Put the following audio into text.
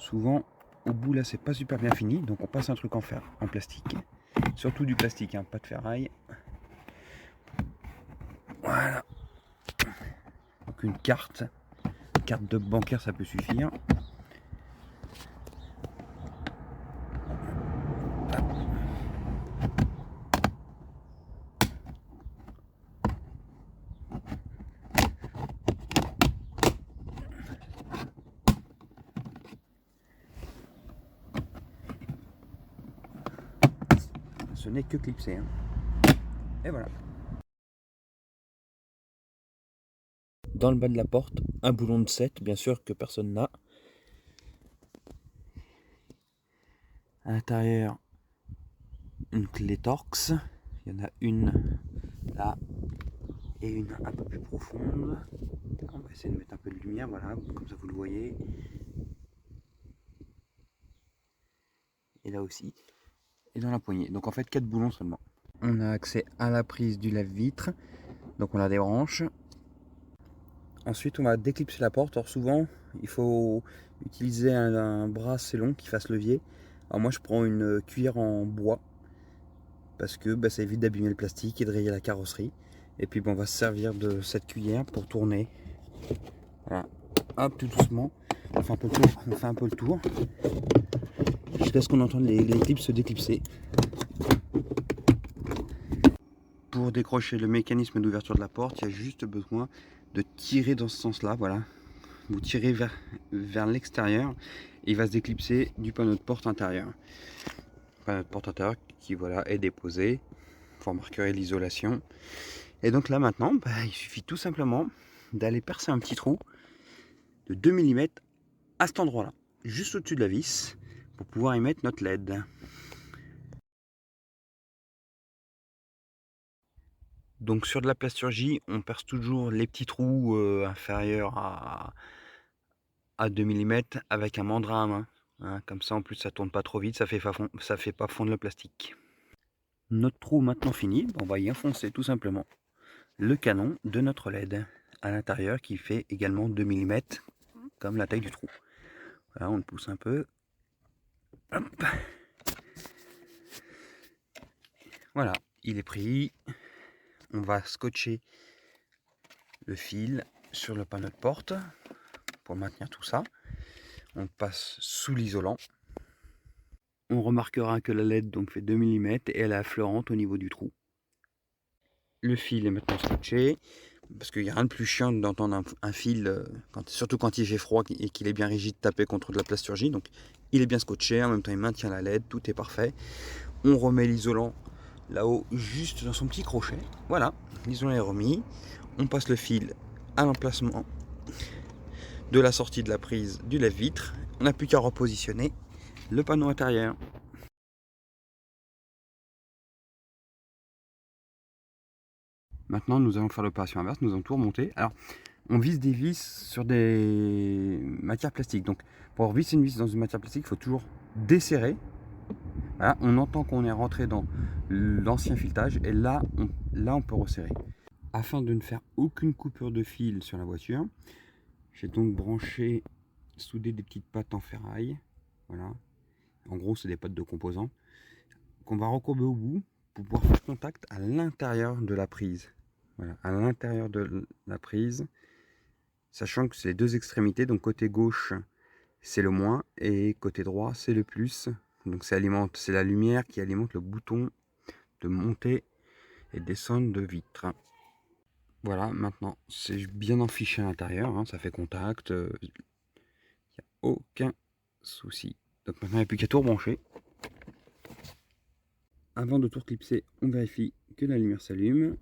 souvent au bout là c'est pas super bien fini, donc on passe un truc en fer, en plastique. Surtout du plastique, hein, pas de ferraille. Voilà. Donc une carte de bancaire ça peut suffire. Ce n'est que clipsé, hein. Et voilà. Dans le bas de la porte, un boulon de 7, bien sûr que personne n'a. À l'intérieur, une clé Torx. Il y en a une là et une un peu plus profonde. On va essayer de mettre un peu de lumière, voilà, comme ça vous le voyez. Et là aussi. Et dans la poignée. Donc en fait 4 boulons seulement. On a accès à la prise du lave-vitre. Donc on la débranche. Ensuite on va déclipser la porte. Alors souvent il faut utiliser un bras assez long qui fasse levier. Alors moi je prends une cuillère en bois. Parce que ça évite d'abîmer le plastique et de rayer la carrosserie. Et puis on va se servir de cette cuillère pour tourner. Voilà. Hop, tout doucement. On fait un peu le tour. On fait un peu le tour. Jusqu'à ce qu'on entende les clips se déclipser. Pour décrocher le mécanisme d'ouverture de la porte, il y a juste besoin de tirer dans ce sens-là. Voilà. Vous tirez vers l'extérieur et il va se déclipser du panneau de porte intérieur. Panneau de porte intérieur qui voilà, est déposé. Vous remarquerez l'isolation. Et donc là maintenant, il suffit tout simplement d'aller percer un petit trou de 2 mm à cet endroit-là, juste au-dessus de la vis, pour pouvoir y mettre notre LED. Donc sur de la plasturgie, on perce toujours les petits trous inférieurs à 2 mm avec un mandrin à main. Hein, comme ça en plus ça tourne pas trop vite, ça fait pas fondre le plastique. Notre trou maintenant fini, on va y enfoncer tout simplement le canon de notre LED à l'intérieur qui fait également 2 mm comme la taille du trou. Voilà, on le pousse un peu. Hop. Voilà, il est pris. On va scotcher le fil sur le panneau de porte pour maintenir tout ça. On passe sous l'isolant. On remarquera que la LED donc fait 2 mm et elle est affleurante au niveau du trou. Le fil est maintenant scotché, parce qu'il n'y a rien de plus chiant d'entendre un fil, surtout quand il fait froid et qu'il est bien rigide, taper contre de la plasturgie. Donc il est bien scotché, en même temps il maintient la LED, tout est parfait. On remet l'isolant là-haut, juste dans son petit crochet. Voilà, l'isolant est remis. On passe le fil à l'emplacement de la sortie de la prise du lave-vitre. On n'a plus qu'à repositionner le panneau intérieur. Maintenant, nous allons faire l'opération inverse. Nous allons tout remonter. Alors, on visse des vis sur des matières plastiques. Donc, pour visser une vis dans une matière plastique, il faut toujours desserrer. Voilà, on entend qu'on est rentré dans l'ancien filetage et là, on peut resserrer. Afin de ne faire aucune coupure de fil sur la voiture, j'ai donc branché, soudé des petites pattes en ferraille. Voilà. En gros, c'est des pattes de composants qu'on va recourber au bout pour pouvoir faire contact à l'intérieur de la prise. Voilà, à l'intérieur de la prise, sachant que c'est les deux extrémités, donc côté gauche c'est le moins et côté droit c'est le plus. Donc c'est la lumière qui alimente le bouton de montée et descendre de vitre. Voilà, maintenant c'est bien enfiché à l'intérieur, hein, ça fait contact, il n'y a aucun souci. Donc maintenant il n'y a plus qu'à tout rebrancher. Avant de tout clipser, on vérifie que la lumière s'allume.